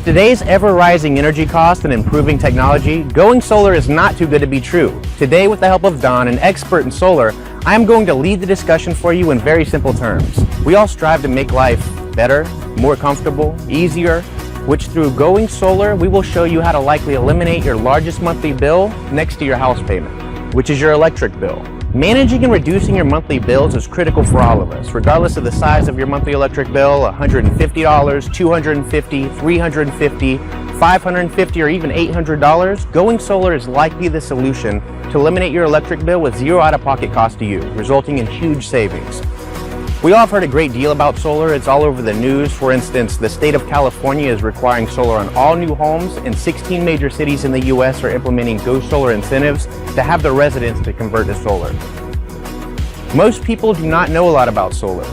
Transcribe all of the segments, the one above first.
today's ever-rising energy cost and improving technology, going solar is not too good to be true. Today, with the help of Don, an expert in solar, I am going to lead the discussion for you in very simple terms. We all strive to make life better, more comfortable, easier, which through going solar, we will show you how to likely eliminate your largest monthly bill next to your house payment, which is your electric bill. Managing and reducing your monthly bills is critical for all of us, regardless of the size of your monthly electric bill, $150, $250, $350, $550, or even $800. Going solar is likely the solution to eliminate your electric bill with zero out-of-pocket cost to you, resulting in huge savings. We all have heard a great deal about solar. It's all over the news. For instance, the state of California is requiring solar on all new homes, and 16 major cities in the U.S. are implementing Go Solar incentives to have their residents to convert to solar. Most people do not know a lot about solar.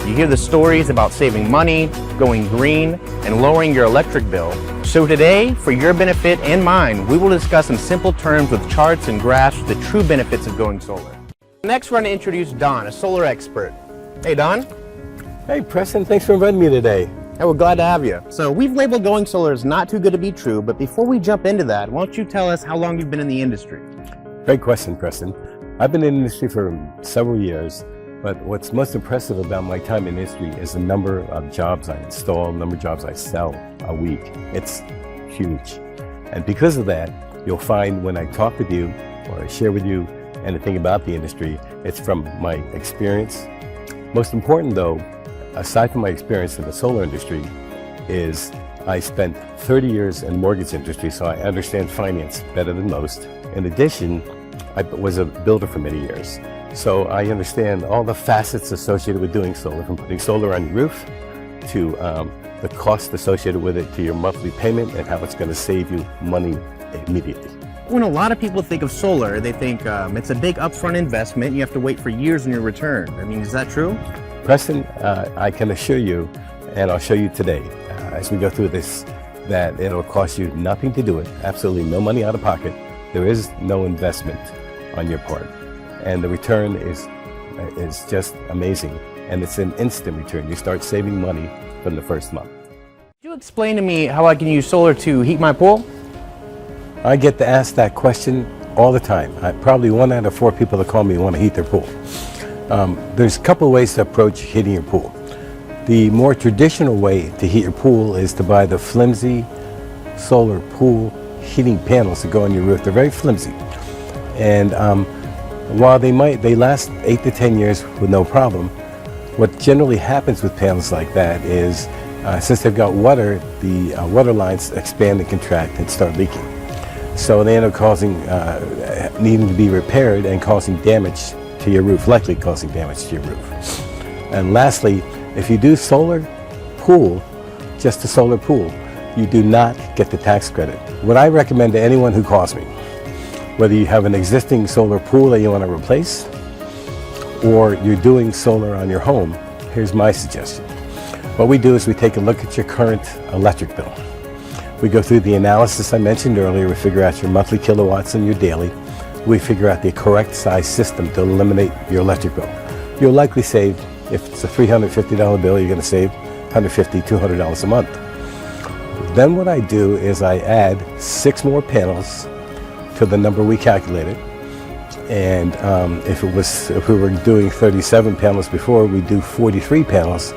You hear the stories about saving money, going green, and lowering your electric bill. So today, for your benefit and mine, we will discuss in simple terms with charts and graphs the true benefits of going solar. Next, we're going to introduce Don, a solar expert. Hey, Don. Hey, Preston. Thanks for inviting me today. Hey, we're glad to have you. So we've labeled going solar as not too good to be true, but before we jump into that, why don't you tell us how long you've been in the industry? Great question, Preston. I've been in the industry for several years, but what's most impressive about my time in the industry is the number of jobs I install, the number of jobs I sell a week. It's huge. And because of that, you'll find when I talk with you or I share with you anything about the industry, it's from my experience. Most important though, aside from my experience in the solar industry, is I spent 30 years in the mortgage industry, so I understand finance better than most. In addition, I was a builder for many years, so I understand all the facets associated with doing solar, from putting solar on your roof to the cost associated with it, to your monthly payment and how it's going to save you money immediately. When a lot of people think of solar, they think it's a big upfront investment. You have to wait for years on your return. I mean, is that true? Preston, I can assure you, and I'll show you today, as we go through this, that it'll cost you nothing to do it, absolutely no money out of pocket. There is no investment on your part. And the return is just amazing. And it's an instant return. You start saving money from the first month. Could you explain to me how I can use solar to heat my pool? I get to ask that question all the time. Probably 1 out of 4 people that call me want to heat their pool. There's a couple of ways to approach heating your pool. The more traditional way to heat your pool is to buy the flimsy solar pool heating panels that go on your roof. They're very flimsy. And while they last 8 to 10 years with no problem, what generally happens with panels like that is since they've got water, the water lines expand and contract and start leaking. So they end up needing to be repaired and causing damage to your roof, likely causing damage to your roof. And lastly, if you do solar pool, just a solar pool, you do not get the tax credit. What I recommend to anyone who calls me, whether you have an existing solar pool that you want to replace, or you're doing solar on your home, here's my suggestion. What we do is we take a look at your current electric bill. We go through the analysis I mentioned earlier. We figure out your monthly kilowatts and your daily. We figure out the correct size system to eliminate your electric bill. You'll likely save, if it's a $350 bill, you're going to save $150, $200 a month. Then what I do is I add 6 more panels to the number we calculated. And if we were doing 37 panels before, we do 43 panels,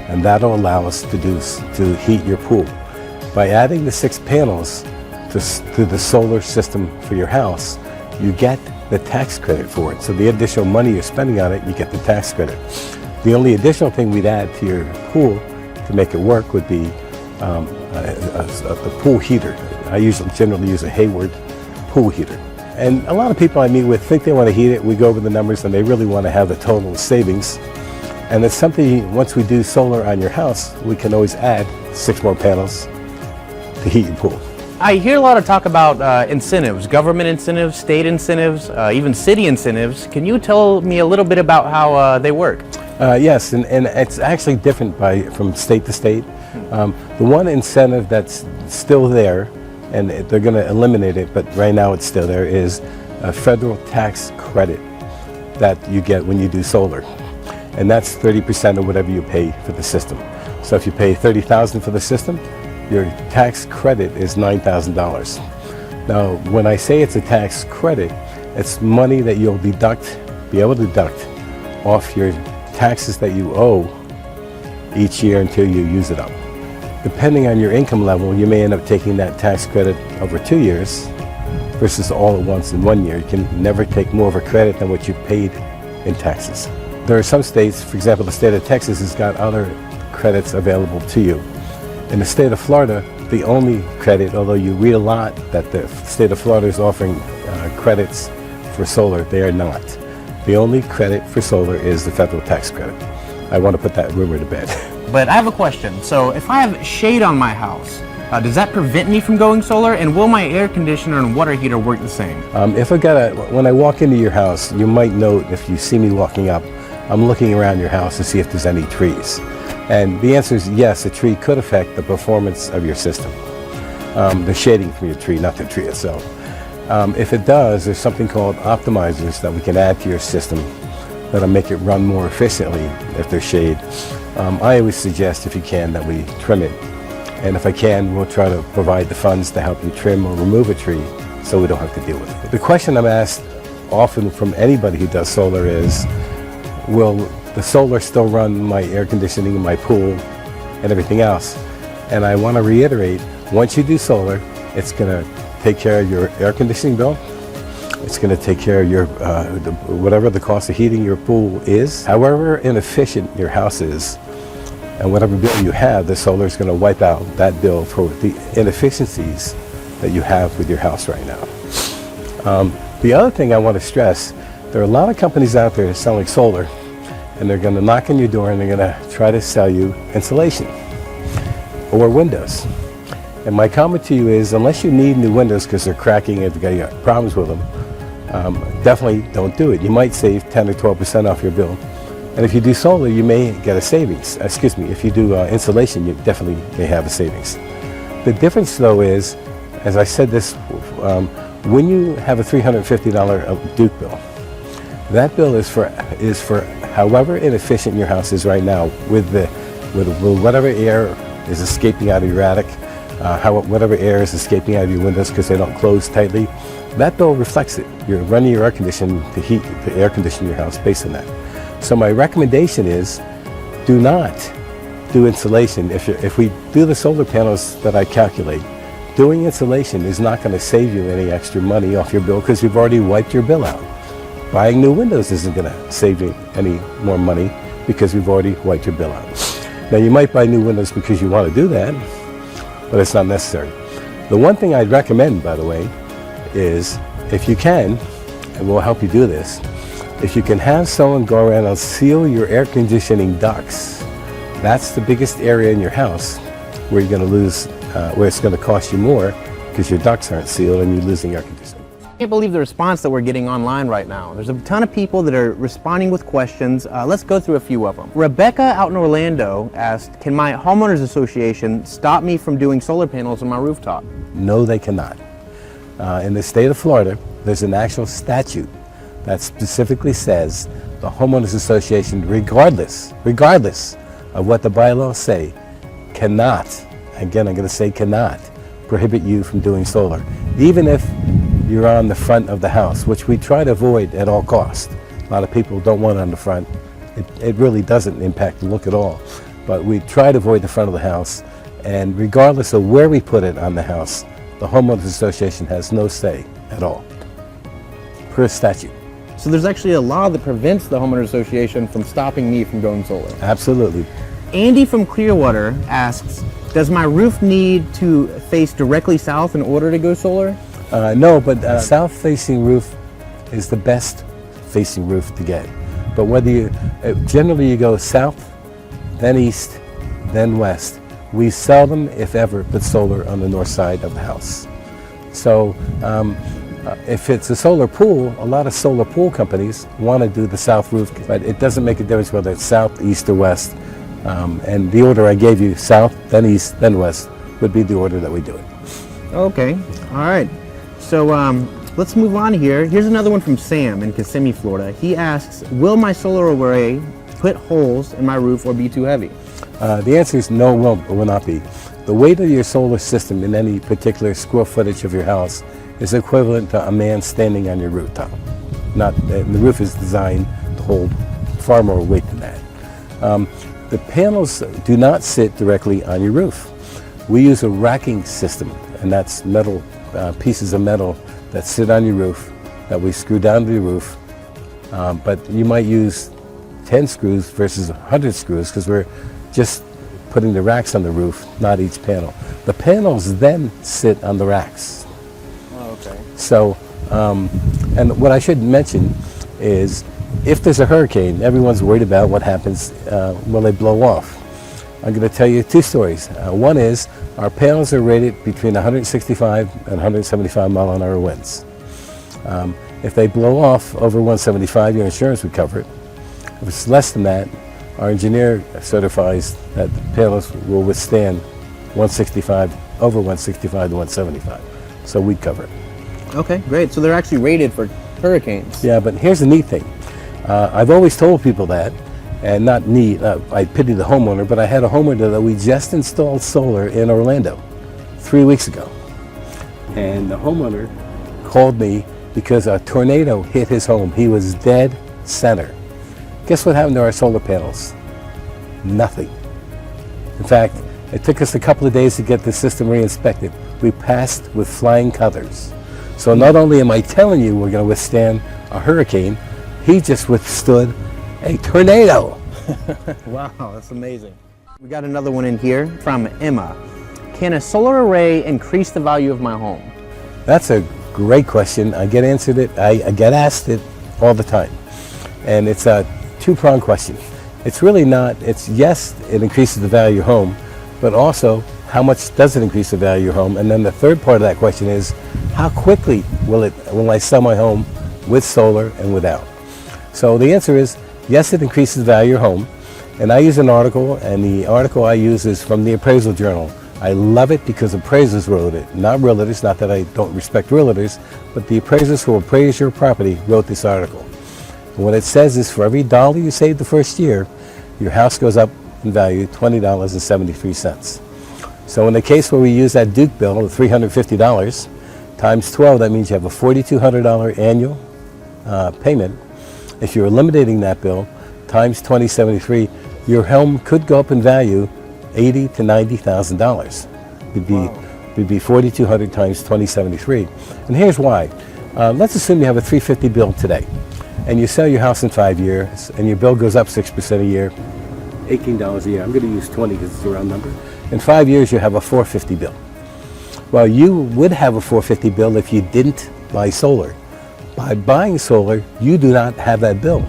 and that'll allow us to heat your pool. By adding the 6 panels to the solar system for your house, you get the tax credit for it. So the additional money you're spending on it, you get the tax credit. The only additional thing we'd add to your pool to make it work would be a pool heater. I generally use a Hayward pool heater. And a lot of people I meet with think they want to heat it. We go over the numbers and they really want to have the total savings. And it's something, once we do solar on your house, we can always add 6 more panels to heat your pool. I hear a lot of talk about incentives, government incentives, state incentives, even city incentives. Can you tell me a little bit about how they work? Yes, and it's actually different from state to state. The one incentive that's still there, and they're going to eliminate it, but right now it's still there, is a federal tax credit that you get when you do solar. And that's 30% of whatever you pay for the system. So if you pay $30,000 for the system, your tax credit is $9,000. Now, when I say it's a tax credit, it's money that you'll be able to deduct off your taxes that you owe each year until you use it up. Depending on your income level, you may end up taking that tax credit over 2 years versus all at once in 1 year. You can never take more of a credit than what you paid in taxes. There are some states, for example, the state of Texas has got other credits available to you. In the state of Florida, the only credit, although you read a lot that the state of Florida is offering credits for solar, they are not. The only credit for solar is the federal tax credit. I want to put that rumor to bed. But I have a question. So if I have shade on my house, does that prevent me from going solar? And will my air conditioner and water heater work the same? When I walk into your house, you might note if you see me walking up, I'm looking around your house to see if there's any trees. And the answer is yes, a tree could affect the performance of your system. The shading from your tree, not the tree itself. If it does, there's something called optimizers that we can add to your system that'll make it run more efficiently if there's shade. I always suggest, if you can, that we trim it. And if I can, we'll try to provide the funds to help you trim or remove a tree so we don't have to deal with it. The question I'm asked often from anybody who does solar is, will the solar still run my air conditioning, my pool, and everything else? And I want to reiterate, once you do solar, it's going to take care of your air conditioning bill. It's going to take care of your whatever the cost of heating your pool is. However inefficient your house is, and whatever bill you have, the solar is going to wipe out that bill for the inefficiencies that you have with your house right now. The other thing I want to stress, there are a lot of companies out there selling solar, and they're going to knock on your door and they're going to try to sell you insulation or windows. And my comment to you is, unless you need new windows because they're cracking and you've got problems with them, definitely don't do it. You might save 10 or 12% off your bill. And if you do solar, you may get a savings. Excuse me, if you do insulation, you definitely may have a savings. The difference though is, as I said this, when you have a $350 Duke bill, that bill is for however inefficient your house is right now with whatever air is escaping out of your attic, whatever air is escaping out of your windows because they don't close tightly. That bill reflects it. You're running your air conditioning to air condition your house based on that. So my recommendation is, do not do insulation. If we do the solar panels that I calculate, doing insulation is not going to save you any extra money off your bill because you've already wiped your bill out. Buying new windows isn't going to save you any more money because we've already wiped your bill out. Now you might buy new windows because you want to do that, but it's not necessary. The one thing I'd recommend, by the way, is if you can, and we'll help you do this, if you can have someone go around and seal your air conditioning ducts, that's the biggest area in your house where you're going to lose, where it's going to cost you more because your ducts aren't sealed and you're losing air conditioning. I can't believe the response that we're getting online right now. There's a ton of people that are responding with questions. Let's go through a few of them. Rebecca out in Orlando asked, can my homeowners association stop me from doing solar panels on my rooftop? No, they cannot. In the state of Florida, there's an actual statute that specifically says the homeowners association, regardless of what the bylaws say, cannot, again I'm going to say cannot, prohibit you from doing solar. Even if you're on the front of the house, which we try to avoid at all costs. A lot of people don't want it on the front. It really doesn't impact the look at all. But we try to avoid the front of the house, and regardless of where we put it on the house, the homeowners association has no say at all, per statute. So there's actually a law that prevents the homeowners association from stopping me from going solar. Absolutely. Andy from Clearwater asks, does my roof need to face directly south in order to go solar? No, but south-facing roof is the best facing roof to get. But whether you, generally you go south, then east, then west. We seldom, if ever, put solar on the north side of the house. So if it's a solar pool, a lot of solar pool companies want to do the south roof, but it doesn't make a difference whether it's south, east, or west. And the order I gave you, south, then east, then west, would be the order that we do it. Okay, all right. So let's move on here. Here's another one from Sam in Kissimmee, Florida. He asks, will my solar array put holes in my roof or be too heavy? The answer is no, it will not be. the weight of your solar system in any particular square footage of your house is equivalent to a man standing on your rooftop. The roof is designed to hold far more weight than that. The panels do not sit directly on your roof. We use a racking system, and that's metal, pieces of metal that sit on your roof that we screw down to the roof. But you might use 10 screws versus 100 screws because we're just putting the racks on the roof, not each panel. The panels then sit on the racks. Oh, okay. So, and what I should mention is if there's a hurricane, everyone's worried about what happens when they blow off. I'm going to tell you two stories. One is our panels are rated between 165 and 175 mile an hour winds. If they blow off over 175, your insurance would cover it. If it's less than that, our engineer certifies that the panels will withstand over 165 to 175. So we'd cover it. Okay, great. So they're actually rated for hurricanes. Yeah, but here's the neat thing. I've always told people that, and not neat, I pity the homeowner, but I had a homeowner that we just installed solar in Orlando 3 weeks ago. And the homeowner called me because a tornado hit his home. He was dead center. Guess what happened to our solar panels? Nothing. In fact, it took us a couple of days to get the system re-inspected. We passed with flying colors. So not only am I telling you we're going to withstand a hurricane, he just withstood a tornado. Wow, that's amazing. We got another one in here from Emma. Can a solar array increase the value of my home? That's a great question. I get asked it all the time. And it's a two-pronged question. It's really not, it's yes, it increases the value of your home, but also how much does it increase the value of your home? And then the third part of that question is how quickly will I sell my home with solar and without? So the answer is yes, it increases the value of your home. And I use an article, and the article I use is from the Appraisal Journal. I love it because appraisers wrote it, not realtors, not that I don't respect realtors, but the appraisers who appraise your property wrote this article. And what it says is for every dollar you save the first year, your house goes up in value $20.73. So in the case where we use that Duke bill of $350 times 12, that means you have a $4,200 annual payment. If you're eliminating that bill times $20.73, your home could go up in value $80,000 to $90,000. It'd be $4,200 times $20.73. And here's why. Let's assume you have a $350 bill today, and you sell your house in 5 years, and your bill goes up 6% a year, $18 a year. I'm going to use 20 because it's a round number. In 5 years, you have a $450 bill. Well, you would have a $450 bill if you didn't buy solar. By buying solar, you do not have that bill.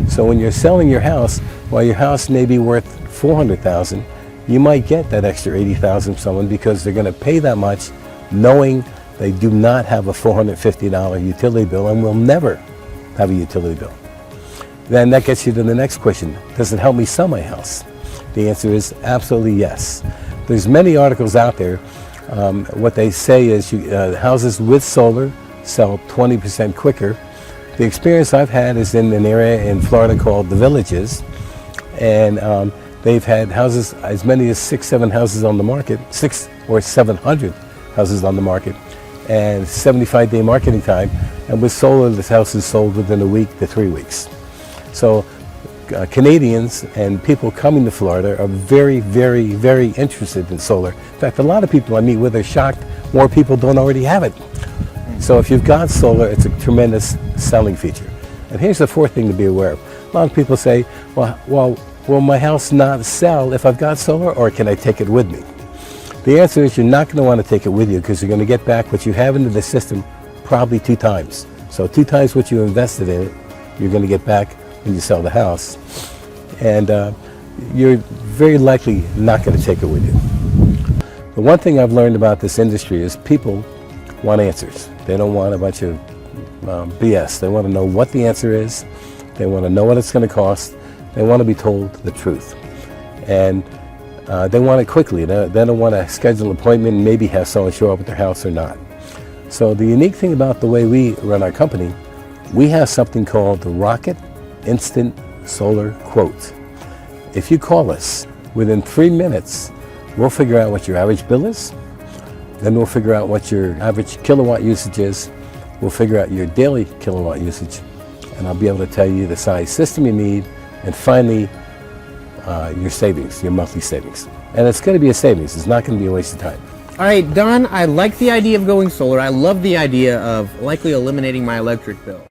So when you're selling your house, while your house may be worth $400,000, you might get that extra $80,000 from someone because they're going to pay that much knowing they do not have a $450 utility bill and will never have a utility bill. Then that gets you to the next question. Does it help me sell my house? The answer is absolutely yes. There's many articles out there. What they say is houses with solar sell 20% quicker. The experience I've had is in an area in Florida called the Villages, and they've had houses, as many as 600 houses on the market, 600 or 700 houses on the market, and 75-day marketing time. And with solar, this house is sold within a week to 3 weeks. So Canadians and people coming to Florida are very, very, very interested in solar. In fact, a lot of people I meet with are shocked more people don't already have it. So if you've got solar, it's a tremendous selling feature. And here's the fourth thing to be aware of. A lot of people say, well, will my house not sell if I've got solar, or can I take it with me? The answer is you're not going to want to take it with you because you're going to get back what you have into the system probably 2 times. So 2 times what you invested in it, you're going to get back when you sell the house. And you're very likely not going to take it with you. The one thing I've learned about this industry is people want answers. They don't want a bunch of BS. They want to know what the answer is. They want to know what it's going to cost. They want to be told the truth. And they want it quickly. They don't want to schedule an appointment and maybe have someone show up at their house or not. So the unique thing about the way we run our company, we have something called the Rocket Instant Solar Quote. If you call us, within 3 minutes, We'll figure out what your average bill is. Then we'll figure out what your average kilowatt usage is. We'll figure out your daily kilowatt usage. And I'll be able to tell you the size system you need. And finally, your savings, your monthly savings. And it's going to be a savings. It's not going to be a waste of time. All right, Don, I like the idea of going solar. I love the idea of likely eliminating my electric bill.